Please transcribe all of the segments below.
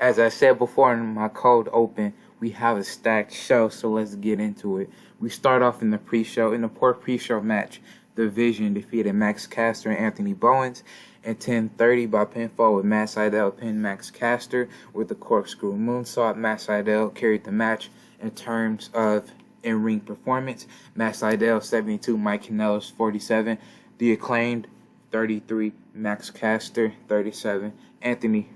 As I said before in my cold open, we have a stacked show, so let's get into it. We start off in the pre-show. In the poor pre-show match, The Vision defeated Max Caster and Anthony Bowens at 10:30 by pinfall, with Matt Sydal pinned Max Caster with the corkscrew moonsault. Matt Sydal carried the match in terms of in-ring performance. Matt Sydal 72, Mike Kanellis 47, The Acclaimed 33, Max Caster 37, Anthony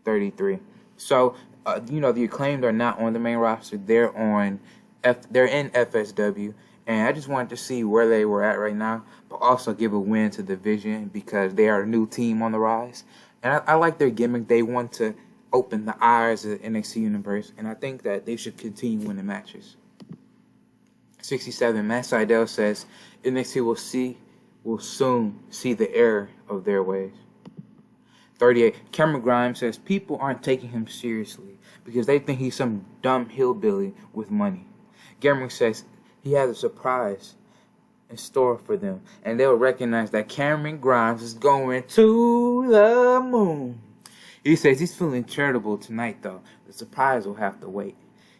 33. So, the Acclaimed are not on the main roster. They're in FSW, and I just wanted to see where they were at right now, but also give a win to the Vision because they are a new team on the rise. And I like their gimmick. They want to open the eyes of the NXT universe, and I think that they should continue winning matches. 67, Matt Sydal says NXT will soon see the error of their ways. 38, Cameron Grimes says people aren't taking him seriously because they think he's some dumb hillbilly with money. Cameron says he has a surprise in store for them, and they'll recognize that Cameron Grimes is going to the moon. He says he's feeling charitable tonight, though. The surprise will have to wait.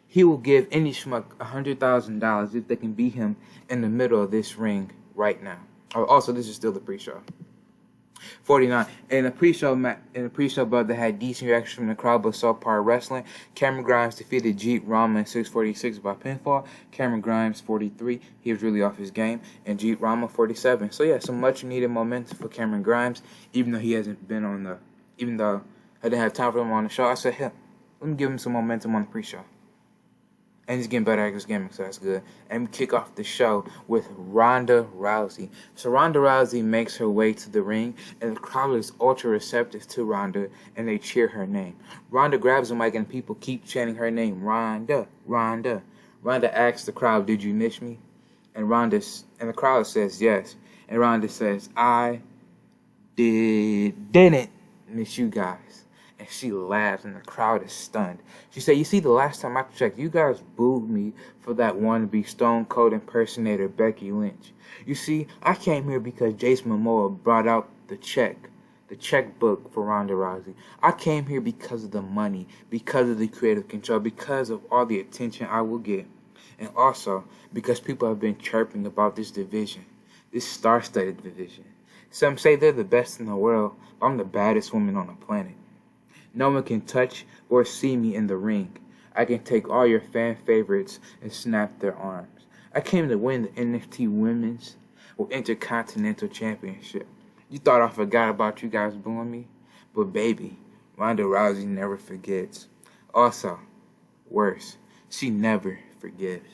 He will give any schmuck $100,000 if they can beat him in the middle of this ring right now. Also, this is still the pre-show. 49. In the pre-show, but they had decent reaction from the crowd, but subpar wrestling. Cameron Grimes defeated Jeet Rama in 6:46 by pinfall. Cameron Grimes 43. He was really off his game, and Jeet Rama 47. So yeah, some much needed momentum for Cameron Grimes, even though he hasn't been on the. Even though I didn't have time for him on the show, I said, hey, let me give him some momentum on the pre-show. And he's getting better at his gimmick, so that's good. And we kick off the show with Ronda Rousey. So Ronda Rousey makes her way to the ring, and the crowd is ultra receptive to Ronda, and they cheer her name. Ronda grabs the mic, and people keep chanting her name, Ronda, Ronda. Ronda asks the crowd, "Did you miss me?" And the crowd says yes. And Ronda says, "I didn't miss you guys." And she laughs, and the crowd is stunned. She said, "You see, the last time I checked, you guys booed me for that wannabe Stone Cold impersonator Becky Lynch. You see, I came here because Jason Momoa brought out the checkbook for Ronda Rousey. I came here because of the money, because of the creative control, because of all the attention I will get, and also because people have been chirping about this division, this star-studded division. Some say they're the best in the world, but I'm the baddest woman on the planet. No one can touch or see me in the ring. I can take all your fan favorites and snap their arms. I came to win the NXT Women's or Intercontinental Championship. You thought I forgot about you guys booing me? But baby, Ronda Rousey never forgets. Also, worse, she never forgives."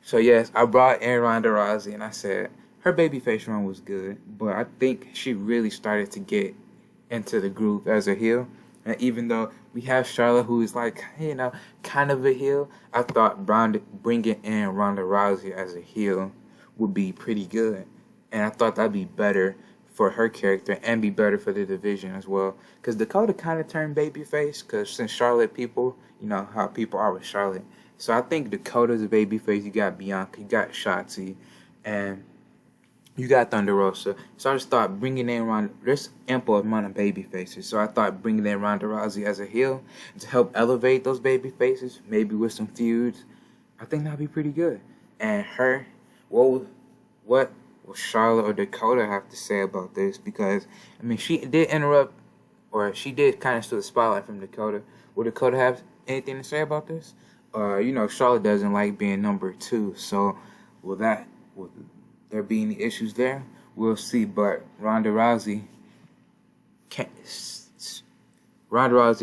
So yes, I brought in Ronda Rousey, and I said her babyface run was good, but I think she really started to get into the groove as a heel. And even though we have Charlotte, who is like, kind of a heel, I thought bringing in Ronda Rousey as a heel would be pretty good. And I thought that'd be better for her character and be better for the division as well. Because Dakota kind of turned babyface, because since Charlotte people, how people are with Charlotte. So I think Dakota's a babyface. You got Bianca, you got Shotzi, and you got Thunder Rosa. So I just thought bringing in Ronda, there's ample amount of baby faces. So I thought bringing in Ronda Rousey as a heel to help elevate those baby faces, maybe with some feuds, I think that'd be pretty good. And her, what will Charlotte or Dakota have to say about this? Because, she did interrupt, or she did kind of steal the spotlight from Dakota. Will Dakota have anything to say about this? Charlotte doesn't like being number 2. So will there be any issues there? We'll see. But Ronda Rousey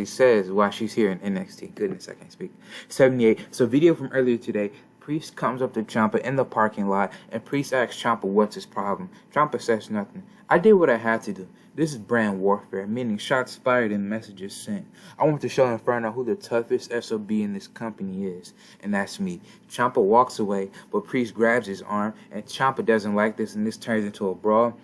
says why she's here in NXT. Goodness, I can't speak. 78. So video from earlier today. Priest comes up to Ciampa in the parking lot, and Priest asks Ciampa what's his problem. Ciampa says nothing. "I did what I had to do. This is brand warfare, meaning shots fired and messages sent. I want to show Inferno who the toughest SOB in this company is, and that's me." Ciampa walks away, but Priest grabs his arm, and Ciampa doesn't like this, and this turns into a brawl.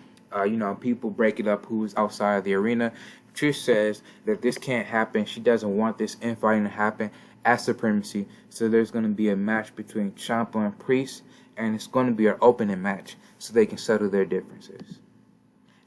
People break it up who's outside of the arena. Trish says that this can't happen. She doesn't want this infighting to happen at Supremacy. So there's going to be a match between Ciampa and Priest, and it's going to be an opening match so they can settle their differences.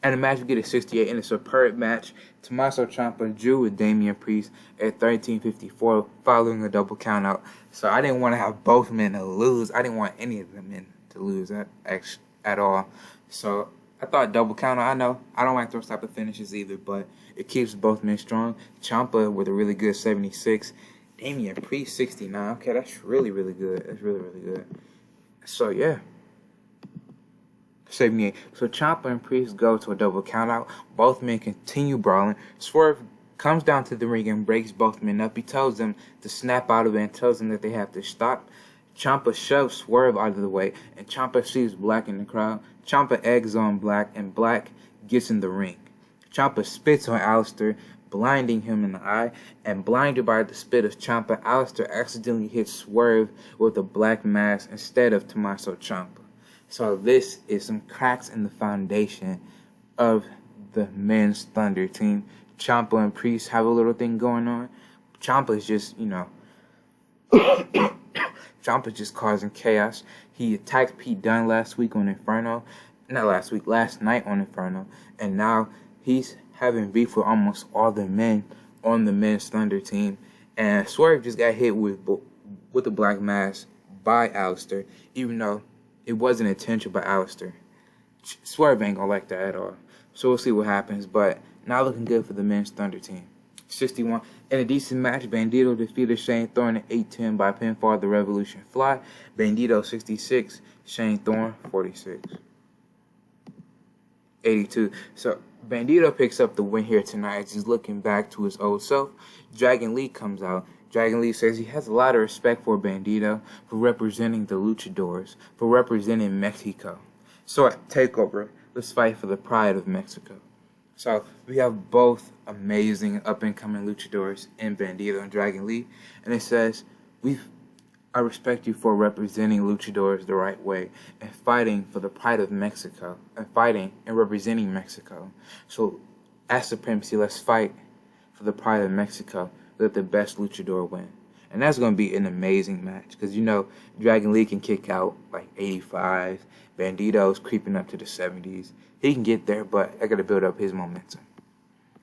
And the match we get a 68 in a superb match. Tommaso Ciampa drew with Damian Priest at 13:54 following a double countout. So I didn't want to have both men to lose. I didn't want any of the men to lose at all. So I thought double countout. I know I don't like those type of finishes either, but it keeps both men strong. Ciampa with a really good 76. Damian Priest 69. Okay, that's really, really good. That's really, really good. So yeah. 78. So Ciampa and Priest go to a double countout. Both men continue brawling. Swerve comes down to the ring and breaks both men up. He tells them to snap out of it and tells them that they have to stop. Ciampa shoves Swerve out of the way, and Ciampa sees Black in the crowd. Ciampa eggs on Black, and Black gets in the ring. Ciampa spits on Aleister, blinding him in the eye, and blinded by the spit of Ciampa, Aleister accidentally hits Swerve with a black mask instead of Tommaso Ciampa. So this is some cracks in the foundation of the men's Thunder team. Ciampa and Priest have a little thing going on. Ciampa's just, Ciampa's just causing chaos. He attacked Pete Dunne last night on Inferno. And now he's having beef with almost all the men on the men's Thunder team. And Swerve just got hit with a black mask by Aleister, even though it wasn't intentional by Aleister. Swerve ain't gonna like that at all. So we'll see what happens. But not looking good for the men's Thunder team. 61. In a decent match, Bandito defeated Shane Thorne at 8-10 by pinfall the Revolution Fly. Bandito 66, Shane Thorne 46. 82. So Bandito picks up the win here tonight as he's looking back to his old self. Dragon Lee comes out. Dragon Lee says he has a lot of respect for Bandito for representing the Luchadors, for representing Mexico. So at TakeOver, let's fight for the pride of Mexico. So we have both amazing up-and-coming luchadors in Bandito and Dragon Lee. And it says, I respect you for representing luchadors the right way and fighting for the pride of Mexico and fighting and representing Mexico. So as Supremacy, let's fight for the pride of Mexico. Let the best luchador win. And that's going to be an amazing match because, Dragon Lee can kick out like 85. Bandito's creeping up to the 70s. He can get there, but I got to build up his momentum.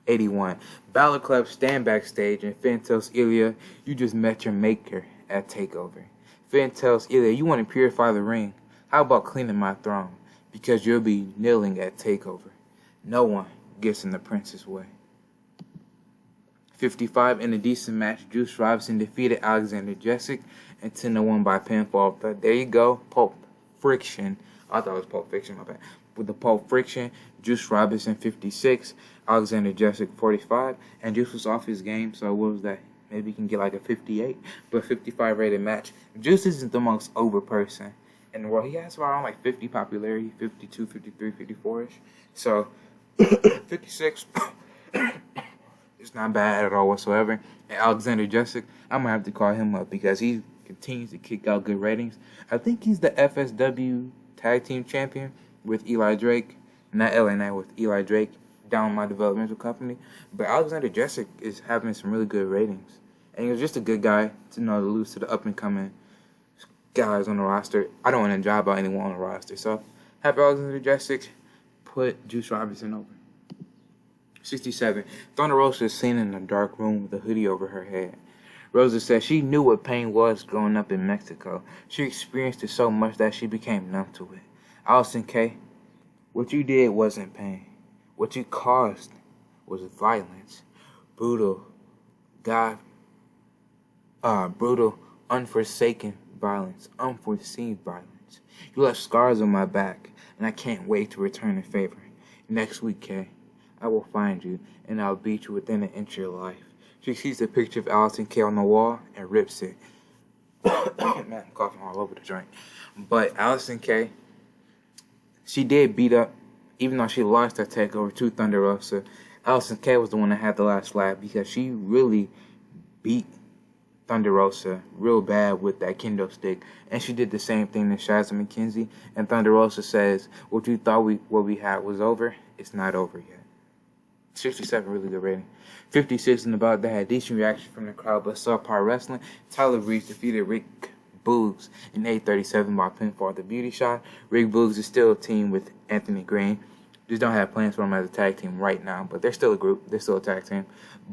81. Balor Club stand backstage and Finn tells Ilya, you just met your maker at TakeOver. Finn tells Ilya, you want to purify the ring? How about cleaning my throne? Because you'll be kneeling at TakeOver. No one gets in the Prince's way. 55. In a decent match, Juice Robinson defeated Alexander Jessic and 10-1 by pinfall. But there you go, Pulp Friction. I thought it was Pulp Fiction, my bad. With the Pulp Friction, Juice Robinson 56, Alexander Jessic 45, and Juice was off his game, so what was that? Maybe he can get like a 58, but 55 rated match. Juice isn't the most over person in the world. He has around like 50 popularity, 52, 53, 54-ish. So, 56... It's not bad at all whatsoever. And Alexander Jessic, I'm going to have to call him up because he continues to kick out good ratings. I think he's the FSW Tag Team Champion with Eli Drake. Not LA Knight, with Eli Drake down my developmental company. But Alexander Jessic is having some really good ratings. And he was just a good guy to lose to the up-and-coming guys on the roster. I don't want to job out anyone on the roster. So have Alexander Jessic put Juice Robinson over. 67. Thunder Rosa is seen in a dark room with a hoodie over her head. Rosa says she knew what pain was growing up in Mexico. She experienced it so much that she became numb to it. Allison K., what you did wasn't pain. What you caused was violence. Brutal, unforsaken violence, unforeseen violence. You left scars on my back, and I can't wait to return the favor. Next week, Kay, I will find you, and I'll beat you within an inch of your life. She sees a picture of Allison K on the wall and rips it. Man, I'm coughing all over the joint. But Allison K, she did beat up, even though she lost her takeover to Thunder Rosa. Allison K was the one that had the last laugh because she really beat Thunder Rosa real bad with that kendo stick. And she did the same thing to Shazza McKenzie. And Thunder Rosa says, what you thought what we had was over, it's not over yet. 67, really good rating. 56 and about that had decent reaction from the crowd, but subpar wrestling. Tyler Breeze defeated Rick Boogs in 8:37 by pinfall the Beauty Shot. Rick Boogs is still a team with Anthony Green. Just don't have plans for them as a tag team right now, but they're still a group. They're still a tag team.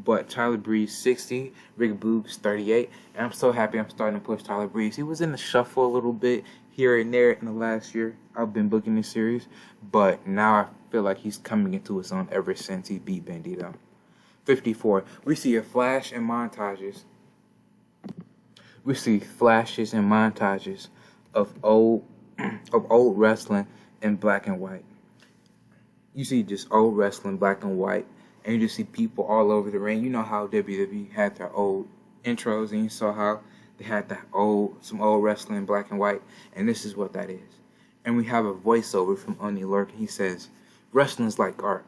But Tyler Breeze, 60, Rick Boogs, 38. And I'm so happy I'm starting to push Tyler Breeze. He was in the shuffle a little bit here and there in the last year. I've been booking this series. But now I feel like he's coming into his own ever since he beat Bandito. 54. We see a flash and montages. We see flashes and montages of old wrestling in black and white. You see just old wrestling, black and white, and you just see people all over the ring. You know how WWE had their old intros, and you saw how they had some old wrestling, black and white, and this is what that is. And we have a voiceover from Oni Lurkin. He says, "Wrestling is like art.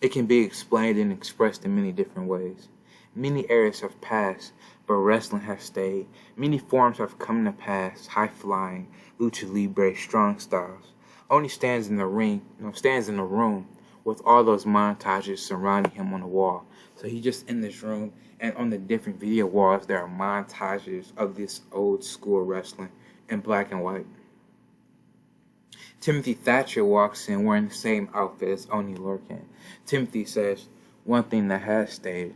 It can be explained and expressed in many different ways. Many eras have passed, but wrestling has stayed. Many forms have come to pass, high-flying, lucha libre, strong styles. Oni stands in the room with all those montages surrounding him on the wall. So he's just in this room, and on the different video walls, there are montages of this old school wrestling in black and white. Timothy Thatcher walks in wearing the same outfit as Oni Lurkin. Timothy says, one thing that has stayed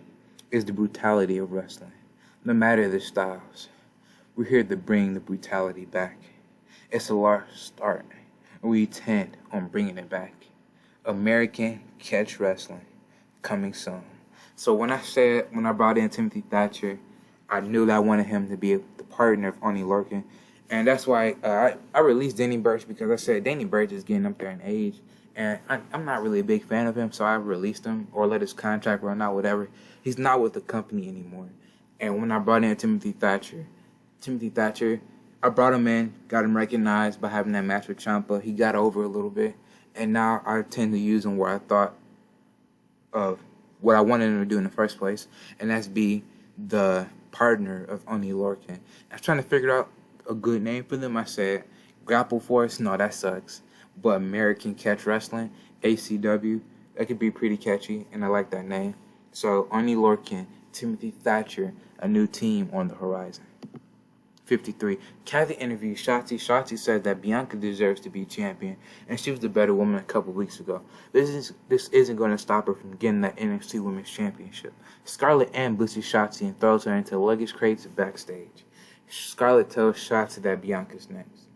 is the brutality of wrestling. No matter the styles, we're here to bring the brutality back. It's a large start, and we intend on bringing it back. American Catch Wrestling, coming soon." So when I brought in Timothy Thatcher, I knew that I wanted him to be the partner of Oni Lurkin. And that's why I released Danny Burch, because I said Danny Burch is getting up there in age. And I'm not really a big fan of him, so I released him or let his contract run out, whatever. He's not with the company anymore. And when I brought in Timothy Thatcher, I brought him in, got him recognized by having that match with Ciampa. He got over a little bit. And now I tend to use him where I thought of what I wanted him to do in the first place. And that's be the partner of Oni Lurkin. I was trying to figure out a good name for them. I said, Grapple Force, no, that sucks. But American Catch Wrestling, ACW, that could be pretty catchy, and I like that name. So, Oni Lurkin, Timothy Thatcher, a new team on the horizon. 53. Kathy interviewed Shotzi. Shotzi said that Bianca deserves to be champion, and she was the better woman a couple weeks ago. This isn't going to stop her from getting that NXT Women's Championship. Scarlett ambushes Shotzi and throws her into luggage crates backstage. Scarlett tells Shotzi that Bianca's next.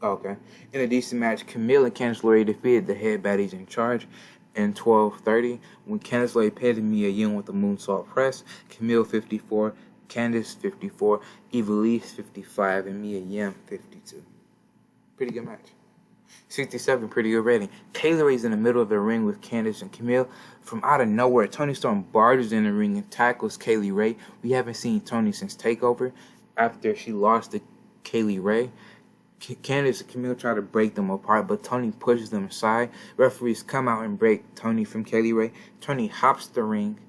Okay. In a decent match, Camille and Candice LeRae defeated the head baddies in charge in 12:30 when Candice LeRae pitted Mia Yim with a moonsault press. Camille 54, Candice 54, Evilise 55, and Mia Yim 52. Pretty good match. 67, pretty good rating. Kaylee Ray's in the middle of the ring with Candice and Camille. From out of nowhere, Toni Storm barges in the ring and tackles Kaylee Ray. We haven't seen Toni since TakeOver. After she lost to Kaylee Ray, Candice and Camille try to break them apart, but Toni pushes them aside. Referees come out and break Toni from Kaylee Ray. Toni hops the ring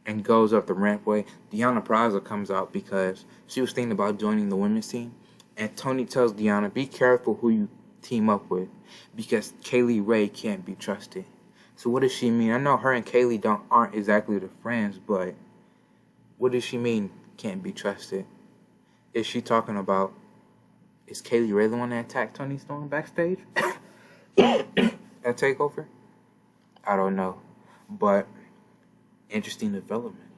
and goes up the rampway. Deonna Purrazzo comes out because she was thinking about joining the women's team. And Toni tells Deonna, be careful who you team up with, because Kaylee Ray can't be trusted. So what does she mean? I know her and Kaylee aren't exactly the friends, but what does she mean can't be trusted? Is she talking about, is Kaylee Ray the one that attacked Toni Storm backstage at TakeOver? I don't know, but interesting development.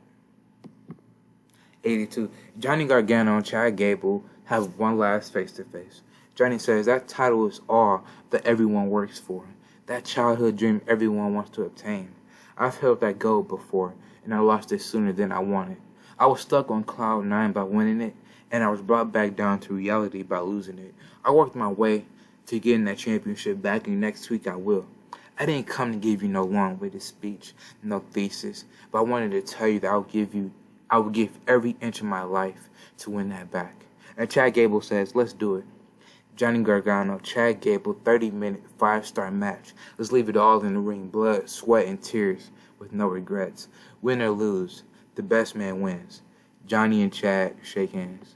82. Johnny Gargano and Chad Gable have one last face-to-face. Johnny says that title is all that everyone works for. That childhood dream everyone wants to obtain. I've held that goal before, and I lost it sooner than I wanted. I was stuck on cloud 9 by winning it, and I was brought back down to reality by losing it. I worked my way to getting that championship back, and next week I will. I didn't come to give you no long-winded speech, no thesis, but I wanted to tell you that I would give every inch of my life to win that back. And Chad Gable says, let's do it. Johnny Gargano, Chad Gable, 30-minute, 5-star match. Let's leave it all in the ring. Blood, sweat, and tears with no regrets. Win or lose, the best man wins. Johnny and Chad shake hands.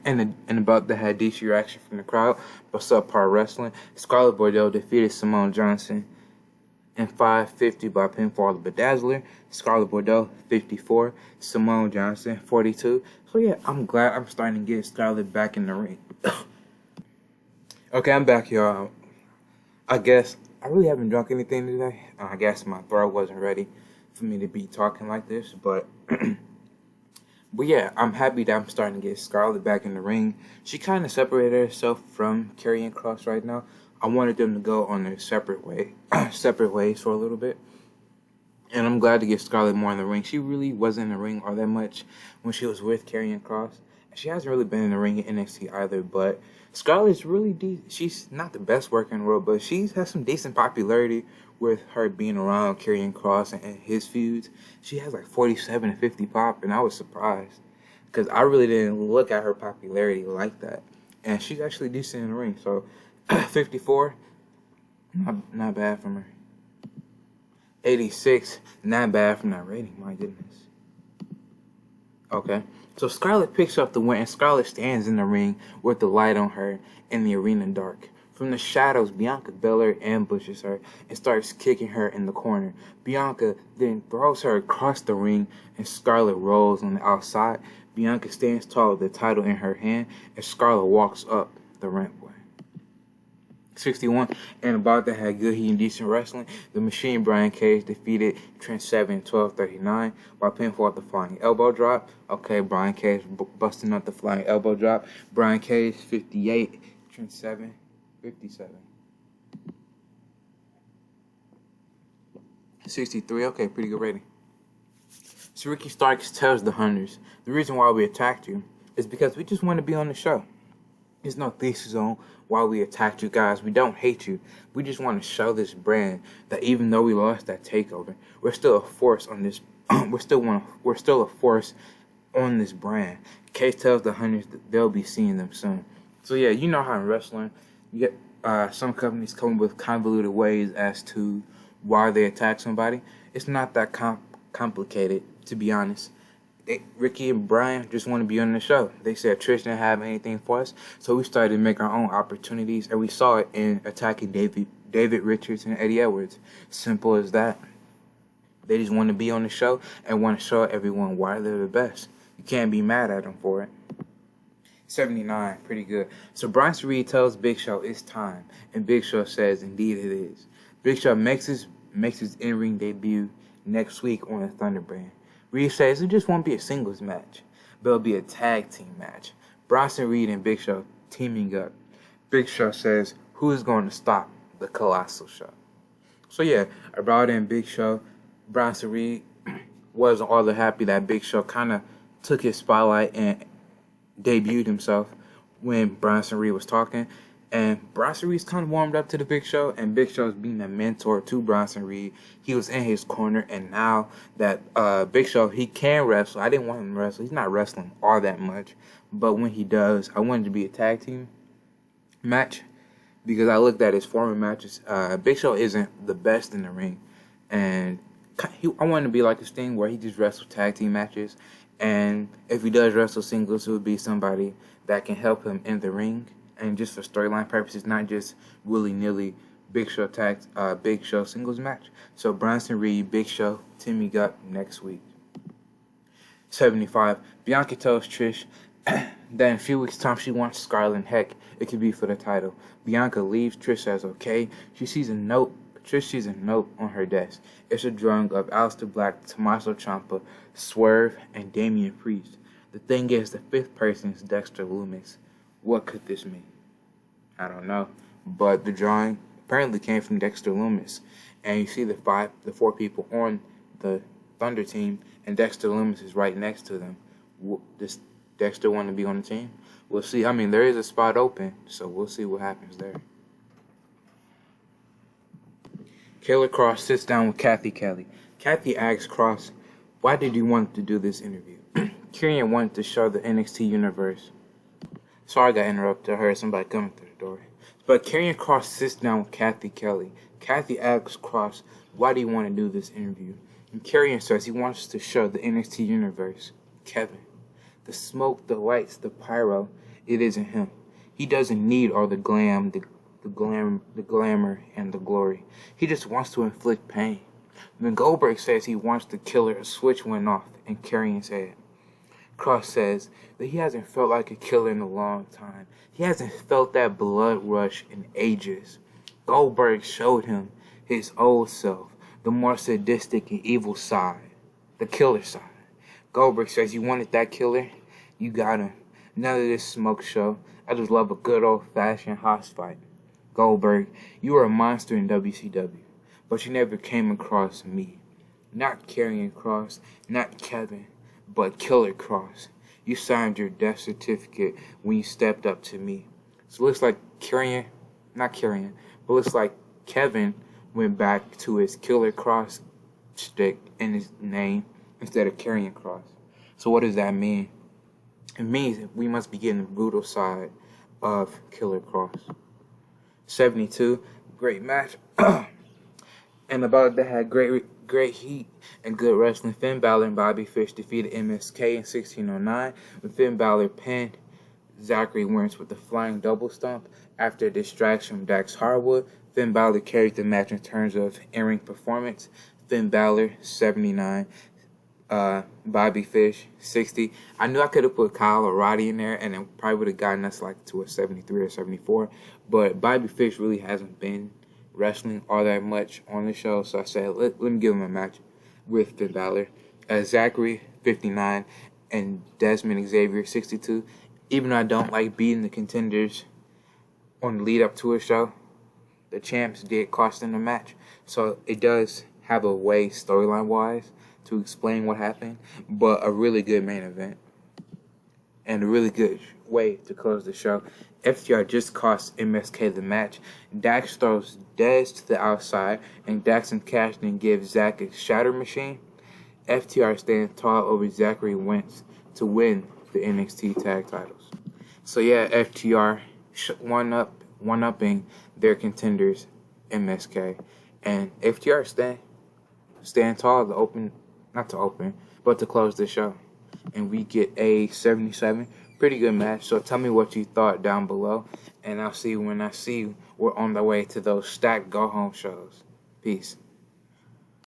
and about that had DC reaction from the crowd, but subpar wrestling. Scarlett Bordeaux defeated Simone Johnson in 5:50 by pinfall the Bedazzler. Scarlett Bordeaux, 54. Simone Johnson, 42. So yeah, I'm glad I'm starting to get Scarlett back in the ring. Okay, I'm back, y'all. I guess I really haven't drunk anything today. I guess my throat wasn't ready for me to be talking like this, but but yeah, I'm happy that I'm starting to get Scarlett back in the ring. She kind of separated herself from Karrion Kross right now. I wanted them to go on their separate ways for a little bit. And I'm glad to get Scarlett more in the ring. She really wasn't in the ring all that much when she was with Karrion Kross. And she hasn't really been in the ring in NXT either, but Scarlett's really decent. She's not the best worker in the world, but she has some decent popularity with her being around Karrion Kross and his feuds. She has like 47 and 50 pop, and I was surprised because I really didn't look at her popularity like that. And she's actually decent in the ring, so 54, not bad from her. 86, not bad from that rating, my goodness. Okay, so Scarlett picks up the win, and Scarlett stands in the ring with the light on her in the arena dark. From the shadows, Bianca Belair ambushes her and starts kicking her in the corner. Bianca then throws her across the ring, and Scarlett rolls on the outside. Bianca stands tall with the title in her hand, and Scarlett walks up the rampway. 61, and about that had good, heat, and decent wrestling. The Machine Brian Cage defeated Trent Seven 12:39 by pinfall at the flying elbow drop. Okay, Brian Cage busting up the flying elbow drop. Brian Cage 58, Trent Seven 57. 63, okay, pretty good rating. So Ricky Starks tells the Hunters, the reason why we attacked you is because we just want to be on the show. There's no thesis on why we attacked you guys. We don't hate you. We just want to show this brand that even though we lost that takeover, we're still a force on this. we're still a force on this brand. Case tells the Hunters that they'll be seeing them soon. So yeah, you know how in wrestling, you get some companies come with convoluted ways as to why they attack somebody. It's not that complicated, to be honest. Ricky and Brian just want to be on the show. They said Trish didn't have anything for us, so we started to make our own opportunities, and we saw it in attacking David Richards and Eddie Edwards. Simple as that. They just want to be on the show and want to show everyone why they're the best. You can't be mad at them for it. 79, pretty good. So Bronson Reed tells Big Show it's time, and Big Show says indeed it is. Big Show makes his in-ring debut next week on the Thunder brand. Reed says it just won't be a singles match, but it'll be a tag team match. Bronson Reed and Big Show teaming up. Big Show says, who is going to stop the Colossal Show? So yeah, I brought in Big Show. Bronson Reed wasn't all that happy that Big Show kind of took his spotlight and debuted himself when Bronson Reed was talking. And Bronson Reed's kind of warmed up to the Big Show, and Big Show's being a mentor to Bronson Reed. He was in his corner, and now that Big Show, he can wrestle. I didn't want him to wrestle. He's not wrestling all that much. But when he does, I wanted it to be a tag team match because I looked at his former matches. Big Show isn't the best in the ring. And I wanted to be like this thing where he just wrestles tag team matches. And if he does wrestle singles, it would be somebody that can help him in the ring. And just for storyline purposes, not just willy-nilly Big Show singles match. So Bronson Reed, Big Show, teaming up next week. 75. Bianca tells Trish that in a few weeks' time she wants Scarlett. Heck, it could be for the title. Bianca leaves. Trish says okay. Trish sees a note on her desk. It's a drawing of Aleister Black, Tommaso Ciampa, Swerve, and Damian Priest. The thing is, the fifth person is Dexter Lumis. What could this mean? I don't know. But the drawing apparently came from Dexter Lumis. And you see the four people on the Thunder team, and Dexter Lumis is right next to them. Does Dexter want to be on the team? We'll see. I mean, there is a spot open, so we'll see what happens there. Killer Kross sits down with Kathy Kelly. Kathy asks Kross, why did you want to do this interview? Karrion wanted to show the NXT universe. Sorry I got interrupted. I heard somebody coming through the door. But Karrion Kross sits down with Kathy Kelly. Kathy asks Kross, why do you want to do this interview? And Karrion says he wants to show the NXT universe Kevin. The smoke, the lights, the pyro, it isn't him. He doesn't need all the glam, the glamour, and the glory. He just wants to inflict pain. Then Goldberg says he wants the killer. A switch went off in Karrion's head. Kross says that he hasn't felt like a killer in a long time. He hasn't felt that blood rush in ages. Goldberg showed him his old self, the more sadistic and evil side, the killer side. Goldberg says, you wanted that killer? You got him. None of this smoke show. I just love a good old-fashioned house fight. Goldberg, you were a monster in WCW, but you never came across me. Not Karrion Kross, not Kevin, but Killer Kross. You signed your death certificate when you stepped up to me. So it looks like but looks like Kevin went back to his Killer Kross stick in his name instead of Karrion Kross. So what does that mean? It means that we must be getting the brutal side of Killer Kross. 72, great match. And about that had great heat and good wrestling. Finn Balor and Bobby Fish defeated MSK in 1609 when Finn Balor pinned Zachary Wentz with the flying double stomp. After a distraction from Dax Harwood, Finn Balor carried the match in terms of in-ring performance. Finn Balor, 79. Bobby Fish, 60. I knew I could have put Kyle or Rowdy in there, and it probably would have gotten us like to a 73 or 74. But Bobby Fish really hasn't been wrestling all that much on the show, so I said, let me give him a match with Finn Balor. Zachary, 59, and Desmond Xavier, 62. Even though I don't like beating the contenders on the lead up to a show, the champs did cost them the match. So it does have a way, storyline-wise, to explain what happened, but a really good main event and a really good way to close the show. FTR just cost MSK the match. Dax throws Dez to the outside, and Dax and Cashman give Zach a shatter machine. FTR stands tall over Zachary Wentz to win the NXT tag titles. So yeah, FTR one-upping their contenders, MSK, and FTR stand tall to close the show. And we get a 77. Pretty good match. So tell me what you thought down below. And I'll see you when I see you. We're on the way to those stacked go-home shows. Peace.